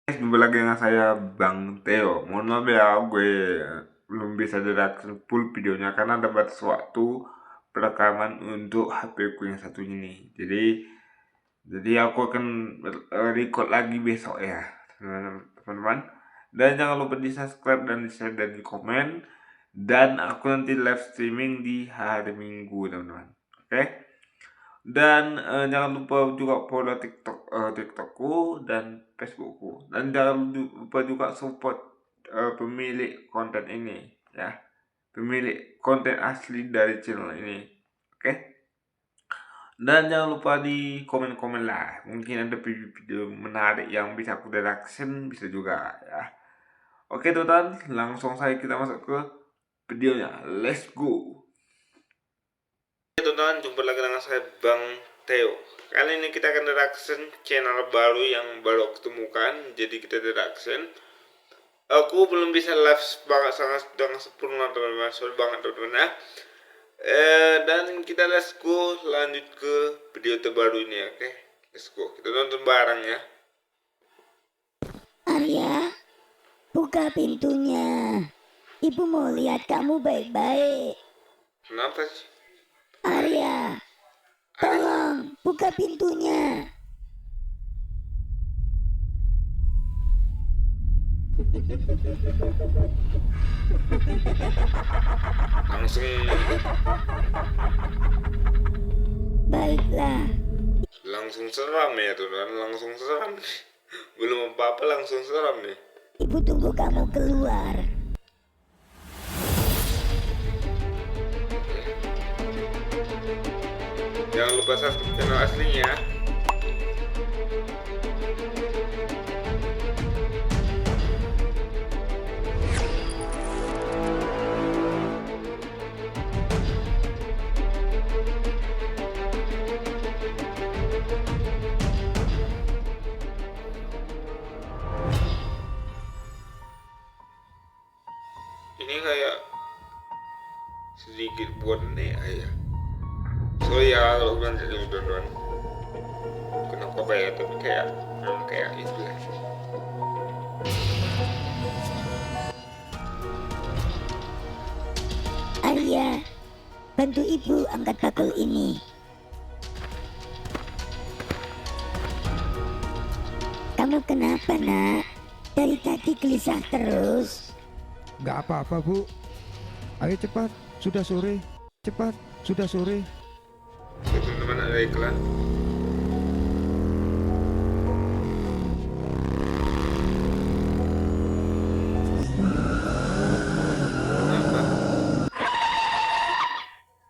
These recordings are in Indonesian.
Jumpa lagi dengan saya Bang Theo. Mohon maaf ya, gue belum bisa reaction full videonya karena ada batas waktu perekaman untuk HP ku yang satu ini. Jadi aku akan record lagi besok ya, teman-teman. Dan jangan lupa di subscribe dan di share dan di komen. Dan aku nanti live streaming di hari Minggu, teman-teman. Oke? Dan jangan lupa juga follow TikTokku dan Facebookku, dan jangan lupa juga support pemilik konten ini ya, pemilik konten asli dari channel ini. Oke. Dan jangan lupa di komen-komen lah, mungkin ada video menarik yang bisa aku reaction, bisa juga ya. Oke teman-teman, langsung saja kita masuk ke videonya, let's go. Teman-teman, jumpa lagi dengan saya Bang Theo. Kali ini kita akan reaction channel baru yang baru aku temukan. Jadi kita reaction. Aku belum bisa live sangat dengan sempurna teman-teman, sorry banget teman-teman ya. Dan kita let's go lanjut ke video terbaru ini, oke? Let's go, kita nonton bareng ya. Arya, buka pintunya. Ibu mau lihat kamu baik-baik. Kenapa sih? Arya, tolong buka pintunya. Baiklah. Langsung seram ya teman, langsung seram. Belum apa-apa langsung seram nih. Ibu tunggu kamu keluar. Jangan lupa subscribe channel aslinya. Ini kayak sedikit boneka ya. Sorry ya kalau bukan jadi udon. Kenapa ya, tapi kayak itu ya. Arya, bantu ibu angkat bakul ini. Kamu kenapa nak? Dari tadi gelisah terus. Nggak apa-apa, Bu. Ayo cepat, sudah sore. Cepat, sudah sore. Teman-teman, ada iklan. Apa?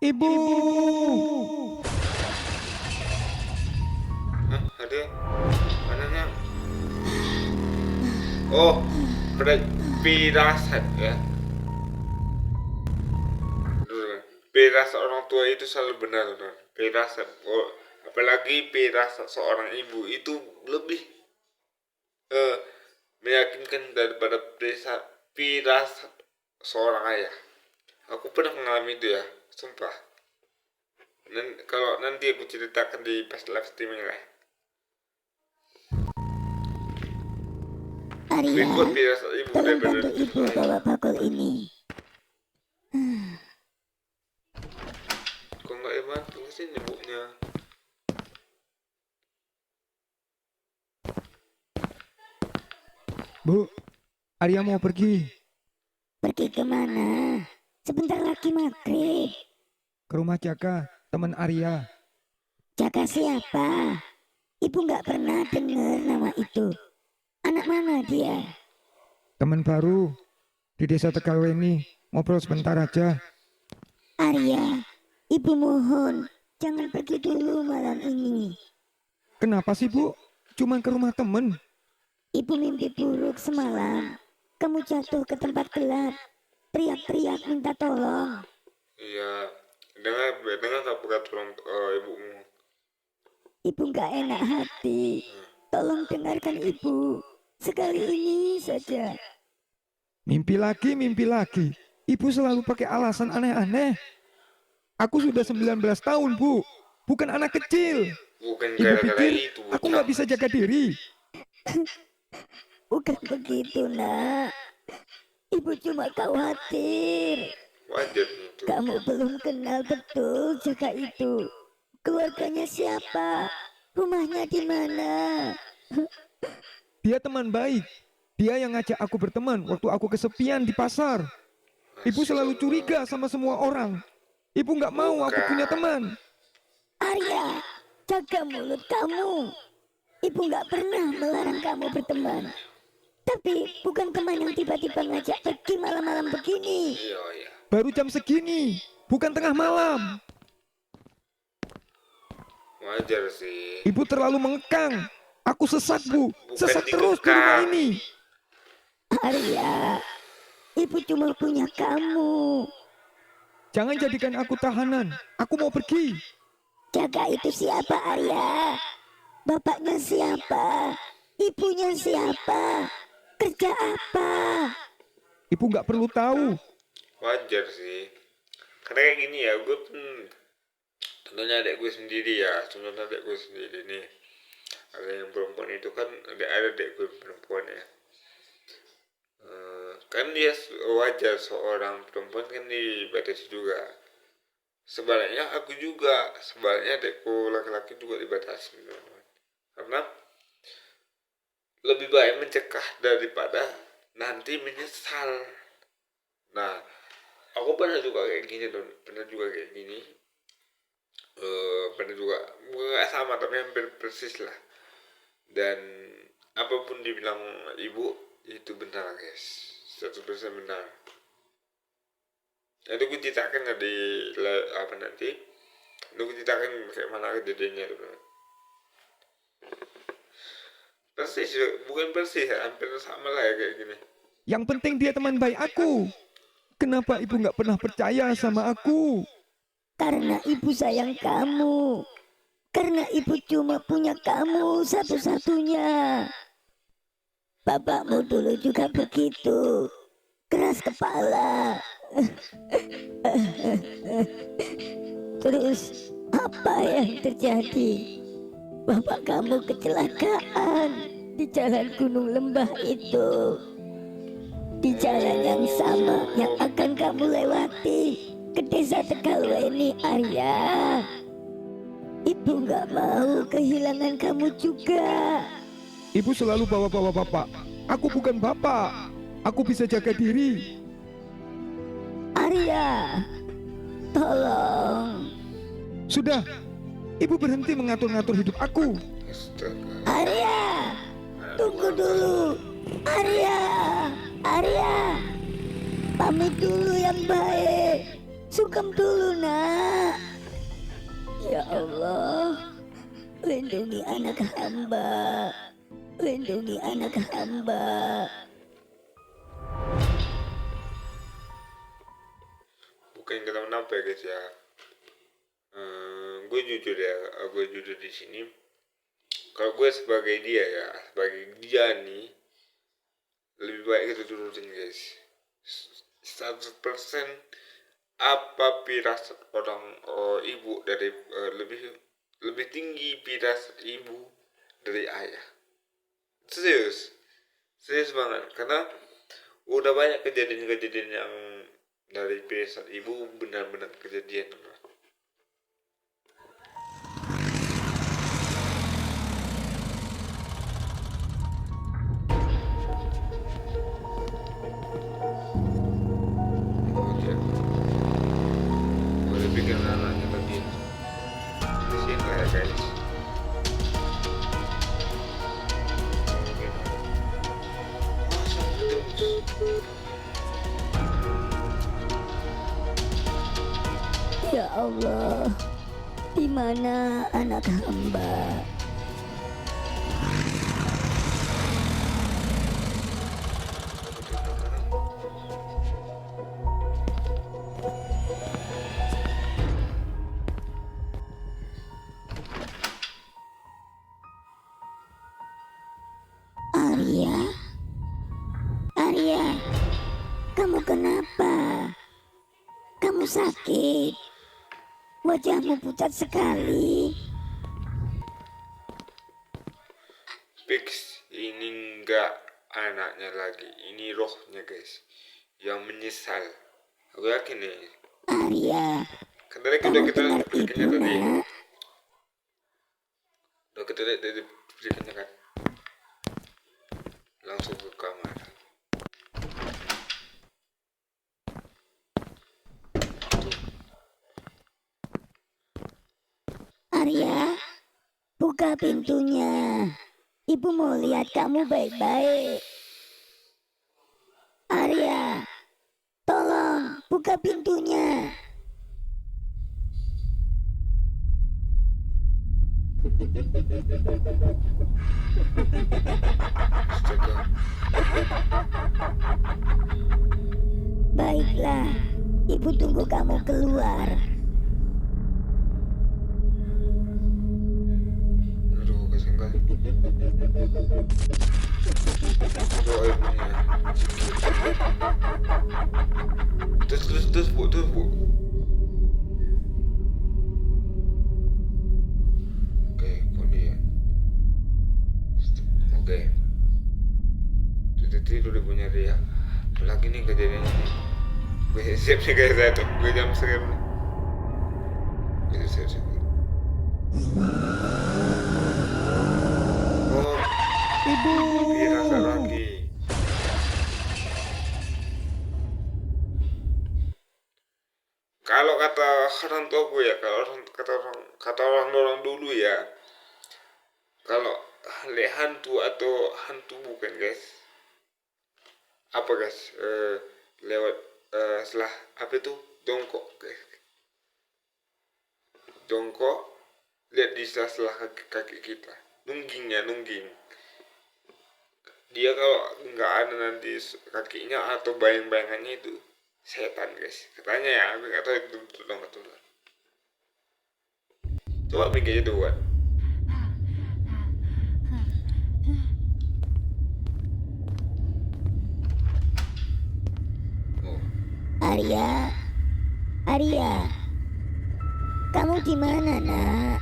Ibu! Hah? Ada? Mananya? Oh, pirasat ya. Pirasat orang tua itu selalu benar, teman. Pirasat, apalagi pirasat seorang ibu itu lebih meyakinkan daripada pirasat seorang ayah. Aku pernah mengalami itu ya, sumpah. Kalau nanti aku ceritakan di pas live streaming lah. Arya, Berikut pirasat ibu tolong daripada bantu ibu bawa bakul ini. kok nggak emak, tunggu sih ibunya. Bu, Arya mau pergi Pergi kemana? Sebentar lagi maghrib. ke rumah Jaka, teman Arya. Jaka siapa? Ibu nggak pernah dengar nama itu. Anak mana dia? Teman baru di desa Tegalweni. Ngobrol sebentar aja. Arya, ibu mohon jangan pergi dulu malam ini. Kenapa sih, Bu? Cuman ke rumah temen. Ibu mimpi buruk semalam. Kamu jatuh ke tempat gelap. Teriak-teriak minta tolong. Iya, dengar tak peraturan ibumu. Ibu nggak enak hati. Tolong dengarkan ibu. Sekali ini saja. Mimpi lagi, mimpi lagi. Ibu selalu pakai alasan aneh-aneh. Aku sudah 19 tahun, Bu. Bukan anak kecil. Bukan Ibu gara-gara pikir itu. aku nggak bisa jaga diri. bukan begitu nak. Ibu cuma khawatir. Wajar itu. Kamu belum kenal betul Jaka itu. Keluarganya siapa? Rumahnya di mana? Dia teman baik. Dia yang ngajak aku berteman waktu aku kesepian di pasar. Ibu selalu curiga sama semua orang. Ibu nggak mau aku punya teman. Arya, jaga mulut kamu. Ibu nggak pernah melarang kamu berteman. Tapi bukan teman yang tiba-tiba ngajak pergi malam-malam begini. Iya, iya. Baru jam segini, bukan tengah malam. Wajar sih. Ibu terlalu mengekang. Aku sesak, Bu. Sesak terus di dikekang. rumah ini. Arya, ibu cuma punya kamu. Jangan jadikan aku tahanan. Aku mau pergi. Jaga itu siapa Arya? Bapaknya siapa? Ibunya siapa? Kerja apa? Ibu nggak perlu tahu. Wajar sih. Karena kayak gini ya, gue pun contohnya adik gue sendiri ya. Contohnya adik gue sendiri nih. Ada yang perempuan itu kan, ada adik gue perempuan ya. Kan dia wajar seorang perempuan kan dibatasi juga. Sebaliknya aku juga, sebaliknya adikku laki-laki juga dibatasi, teman-teman. Karena lebih baik mencegah daripada nanti menyesal. Nah, aku pernah juga kayak gini, pernah juga kayak gini. Pernah juga, nggak sama tapi hampir persis lah. Dan apapun dibilang ibu itu benar guys, 100% benar. Nanti gue ceritakan di apa nanti, gue ceritakan kayak mana kejadiannya tuh. Persis, bukan persis, hampir sama lah ya kayak gini. Yang penting dia teman baik aku. Kenapa ibu nggak pernah percaya sama aku? Karena ibu sayang kamu. Karena ibu cuma punya kamu satu-satunya. Bapakmu dulu juga begitu. Keras kepala. Terus apa yang terjadi? Bapak kamu kecelakaan di jalan Gunung Lembah itu. Di jalan yang sama yang akan kamu lewati ke desa Tegalweni, Arya. Ibu nggak mau kehilangan kamu juga. Ibu selalu bawa-bawa bapak. Aku bukan bapak. Aku bisa jaga diri. Arya, tolong. Sudah, ibu berhenti mengatur-ngatur hidup aku. Astaga. Arya, tunggu dulu. Arya, Arya, pamit dulu yang baik. Sungkem dulu nak. Ya Allah, lindungi anak hamba. Lindungi anak hamba. Bukan kenapa ya guys ya. Gue jujur ya, gue jujur di sini. Kalau gue sebagai dia ya, sebagai dia nih, lebih baik kita turutin guys. 100% apa firasat orang ibu dari lebih tinggi firasat ibu dari ayah. Serius banget, karena udah banyak kejadian-kejadian yang dari firasat ibu benar-benar kejadian. Boleh bikin anaknya lagi kasihan lah ya guys. Ya Allah, di mana anak hamba? Arya, Arya, kamu kenapa? Kamu sakit? Wajahmu pucat sekali. Fix ini enggak anaknya lagi. Ini rohnya guys, yang menyesal. Aku yakin nih. Arya, Kan tadi udah kamu kita dengar berikannya ibu tadi. nak? Udah kita lihat dari berikannya kan. Langsung ke kamar. Arya, buka pintunya. Ibu mau lihat kamu baik-baik. Arya, tolong buka pintunya. Astaga. Baiklah, ibu tunggu kamu keluar. Aduh, kasihan kali. Doa ibunya. Terus bu. Oke, kemudian. Oke. Tidur ibunya dia. Lagi nih kejadiannya nih. Gue siap nih guys, saya tuh gue jam segini. Gue siap. Oh, Ibu. dirasa lagi. Kalau kata orang tua gue ya, kata orang dulu ya, kalau lihat hantu atau hantu bukan guys, apa guys, lewat setelah apa itu jongkok guys, jongkok lihat di setelah kaki kita, nungging, dia kalau nggak ada nanti kakinya atau bayang-bayangannya itu setan guys, katanya ya, aku nggak tahu itu betul atau betul. Coba mikir itu buat. Arya, kamu di mana nak?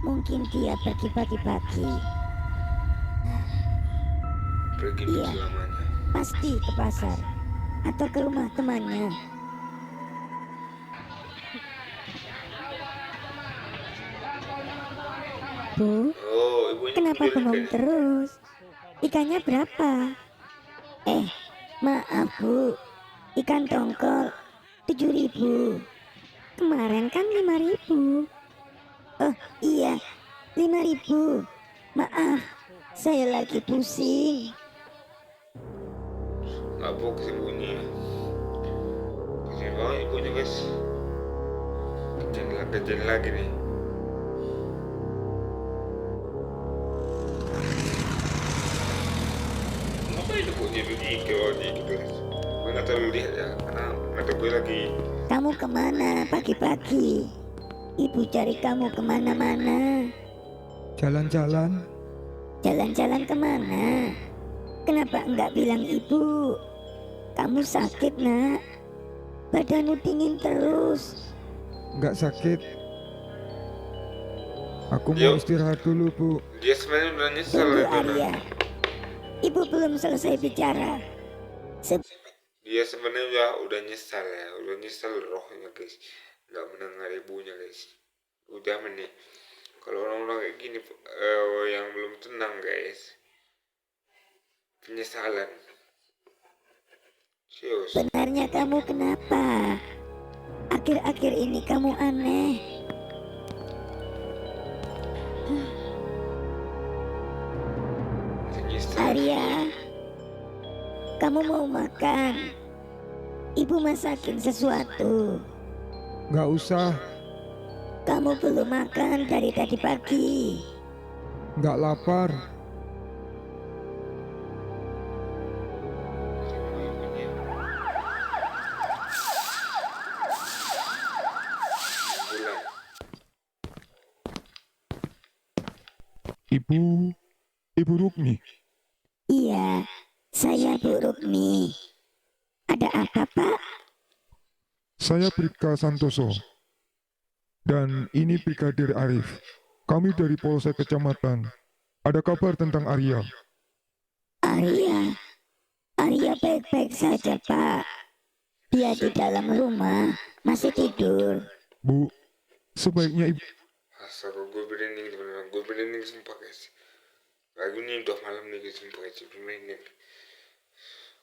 Mungkin dia pergi pagi-pagi. Pergi Iya. selamanya. Pasti ke pasar atau ke rumah temannya. Bu, Oh, ibunya kenapa peduli bengong kayaknya. terus? Ikannya berapa? Maaf bu, ikan tongkol 7.000. Kemarin kan 5.000. Oh iya, 5.000. Maaf, saya lagi pusing. Nggak fokus ibunya. Kasian banget ibunya guys. Kejadian lagi nih. Ngapain ibunya begini gitu guys? Gue nggak terlalu lihat ya, karena mata gue lagi. Kamu kemana pagi-pagi? Ibu cari kamu kemana-mana. Jalan-jalan. Jalan-jalan kemana? Kenapa enggak bilang ibu? Kamu sakit nak? Badanmu dingin terus. Nggak sakit. Aku Yuk. mau istirahat dulu, Bu. Dia sebenarnya udah nyesel Tunggu ya, Dona. Arya. Ibu belum selesai bicara. Dia sebenarnya udah nyesal ya, udah nyesel rohnya guys, nggak mendengar ibunya guys. Udah nih, kalau orang-orang kayak gini yang belum tenang guys, penyesalan. Serius. Sebenarnya kamu kenapa? Akhir-akhir ini kamu aneh. Nyesel. Arya, kamu mau makan? Ibu masakin sesuatu. Nggak usah. Kamu belum makan dari tadi pagi. Nggak lapar. Sama ibunya. Bulan. Ibu Rukmi. Iya, saya Bu Rukmi. Ada apa Pak? Saya Bribka Santoso. Dan ini Brigadir Arif. Kami dari Polsek Kecamatan. Ada kabar tentang Arya. Arya, Arya baik-baik saja, Pak. Dia di dalam rumah, masih tidur. Bu, sebaiknya ibu... Astaga, gue berending teman-teman, gue berending sumpah guys. Lagu ini udah malam nih guys, sumpah guys, gue berending.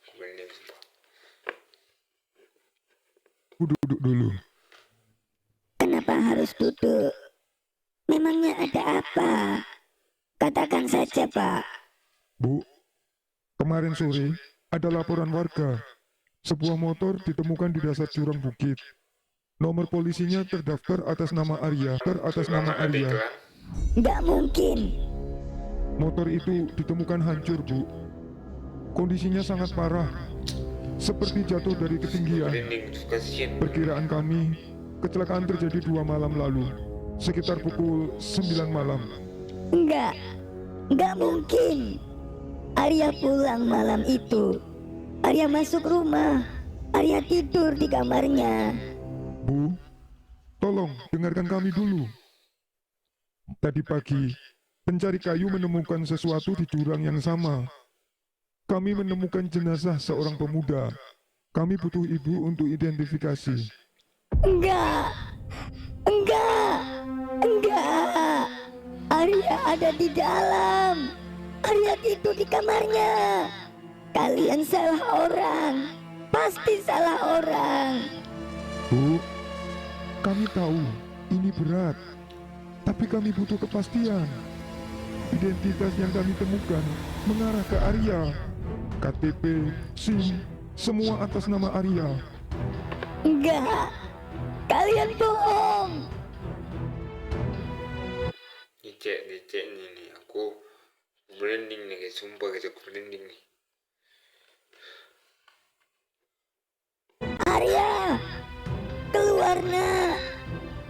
Gue berending sumpah. Bu, duduk dulu. Kenapa harus duduk? Memangnya ada apa? Katakan saja, Pak. Bu, kemarin sore ada laporan warga. Sebuah motor ditemukan di dasar jurang bukit. Nomor polisinya terdaftar atas nama Arya. Nggak mungkin. Motor itu ditemukan hancur, Bu. Kondisinya sangat parah, seperti jatuh dari ketinggian. Berending, kasihan. Perkiraan kami, kecelakaan terjadi 2 malam lalu, sekitar pukul 9 malam. Nggak mungkin. Arya pulang malam itu. Arya masuk rumah. Arya tidur di kamarnya. Bu, tolong dengarkan kami dulu. Tadi pagi, pencari kayu menemukan sesuatu di jurang yang sama. Kami menemukan jenazah seorang pemuda. Kami butuh ibu untuk identifikasi. Enggak. Arya ada di dalam. Arya tidur di kamarnya. Kalian salah orang. Pasti salah orang. Bu, kami tahu ini berat, tapi kami butuh kepastian. Identitas yang kami temukan mengarah ke Arya. KTP, SIM, semua atas nama Arya. Enggak. Kalian bohong. Dicek nih, aku berending nih guys, sumpah guys, aku berending nih. Arya, keluar nak.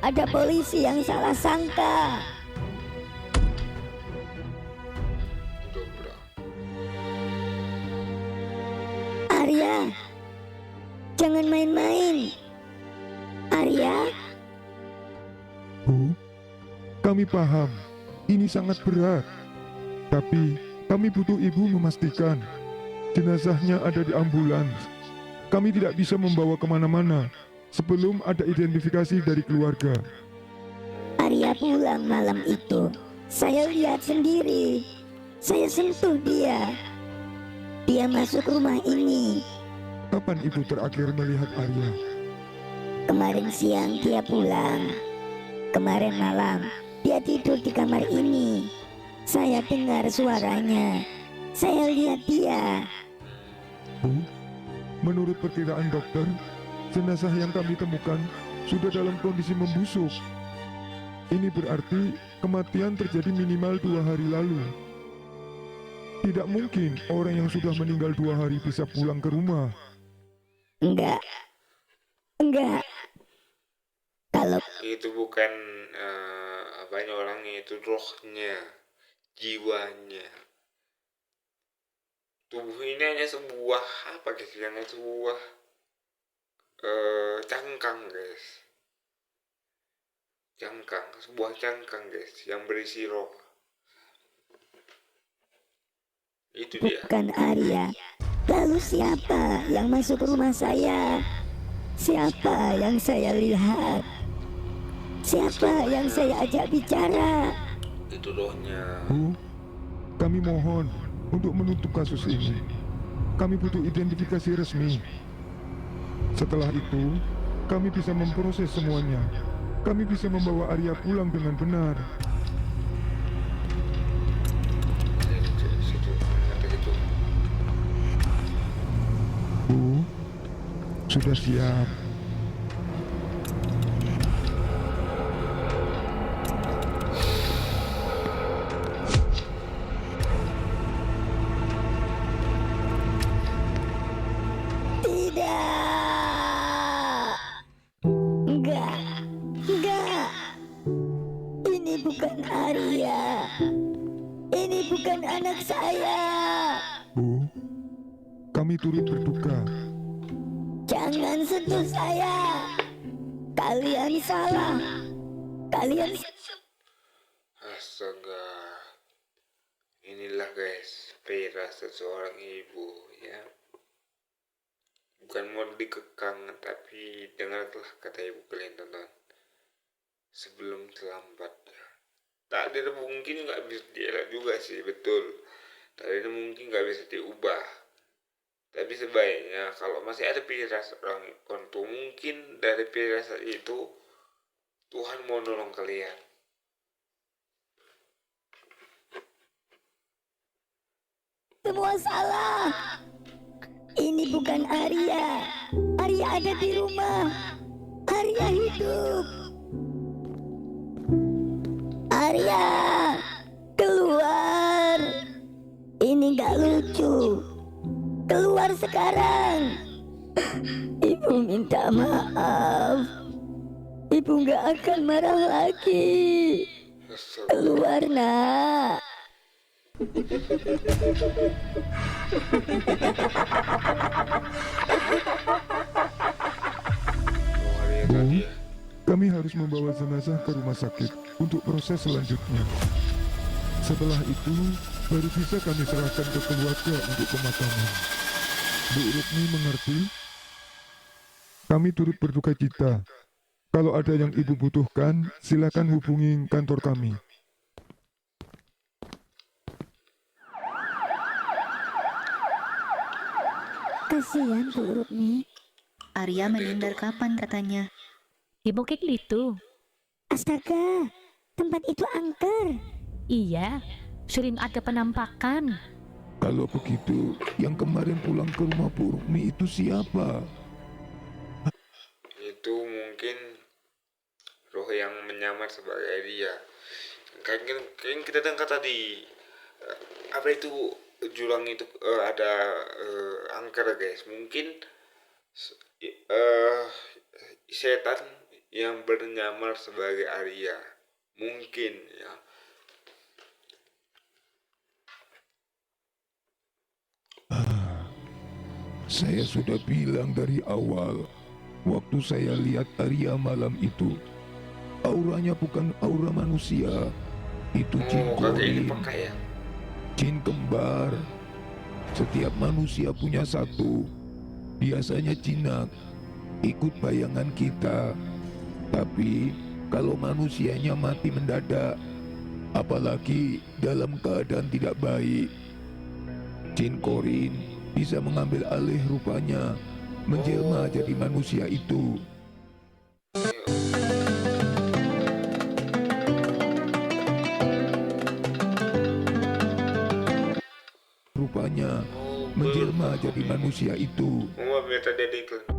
Ada polisi yang salah sangka. Udah bro. Arya, jangan main-main. Arya, Bu, kami paham ini sangat berat, tapi kami butuh ibu memastikan jenazahnya ada di ambulans. Kami tidak bisa membawa kemana-mana sebelum ada identifikasi dari keluarga. Arya pulang malam itu. Saya lihat sendiri. Saya sentuh dia. Dia masuk rumah ini. Kapan ibu terakhir melihat Arya? Kemarin siang dia pulang. Kemarin malam dia tidur di kamar ini. Saya dengar suaranya. Saya lihat dia. Bu, menurut perkiraan dokter, jenazah yang kami temukan sudah dalam kondisi membusuk. Ini berarti kematian terjadi minimal 2 hari lalu. Tidak mungkin orang yang sudah meninggal 2 hari bisa pulang ke rumah. Enggak. Kalau Itu bukan apanya orangnya, itu rohnya, jiwanya. Tubuh ini hanya sebuah apa guys, hanya sebuah cangkang guys, sebuah cangkang guys yang berisi roh. Itu dia. bukan Arya, lalu siapa yang masuk rumah saya? Siapa yang saya lihat? Siapa yang saya ajak bicara? Itu rohnya. Bu, kami mohon untuk menutup kasus ini. Kami butuh identifikasi resmi. Setelah itu, kami bisa memproses semuanya. Kami bisa membawa Arya pulang dengan benar. Situ, apa gitu? Bu, sudah siap. Tidak. Enggak. Ini bukan Arya. Ini bukan anak saya. Bu, kami turut berduka. Jangan sentuh saya. Kalian salah. Kalian Astaga. inilah guys firasat seorang ibu ya. Bukan mau dikekang, tapi dengarlah kata ibu kalian tonton. Sebelum terlambat. Takdir mungkin nggak bisa dielak juga sih, betul. Takdir mungkin nggak bisa diubah. Tapi sebaiknya kalau masih ada firasat orang itu, mungkin dari firasat itu Tuhan mau nolong kalian. Semua salah. Ini bukan Arya. Arya ada di rumah. Arya hidup. Arya, keluar. Ini gak lucu. Keluar sekarang. Ibu minta maaf. Ibu gak akan marah lagi. Keluar, nak. Tadi ya. Kami harus membawa jenazah ke rumah sakit untuk proses selanjutnya. Setelah itu, baru bisa kami serahkan ke keluarga untuk pemakaman. Bu Rukmi mengerti? Kami turut berduka cita. Kalau ada yang ibu butuhkan, silakan hubungi kantor kami. Kasihan Bu Rukmi. Arya meninggal kapan katanya? Di Bukit Litu. Astaga, tempat itu angker. Iya, sering ada penampakan. Kalau begitu, yang kemarin pulang ke rumah Bu Rukmi itu siapa? Itu mungkin roh yang menyamar sebagai dia. Kayak kita dengar tadi, apa itu jurang itu ada angker guys. Mungkin setan yang bernyamar sebagai Arya, mungkin ya. Saya sudah bilang dari awal, waktu saya lihat Arya malam itu, auranya bukan aura manusia, itu jin Kakek ini korin, pakai ya. jin kembar. Setiap manusia punya satu, biasanya jinak, ikut bayangan kita. Tapi kalau manusianya mati mendadak, apalagi dalam keadaan tidak baik, jin korin bisa mengambil alih rupanya, menjelma jadi manusia itu. Rupanya menjelma jadi manusia itu. Mau minta dedek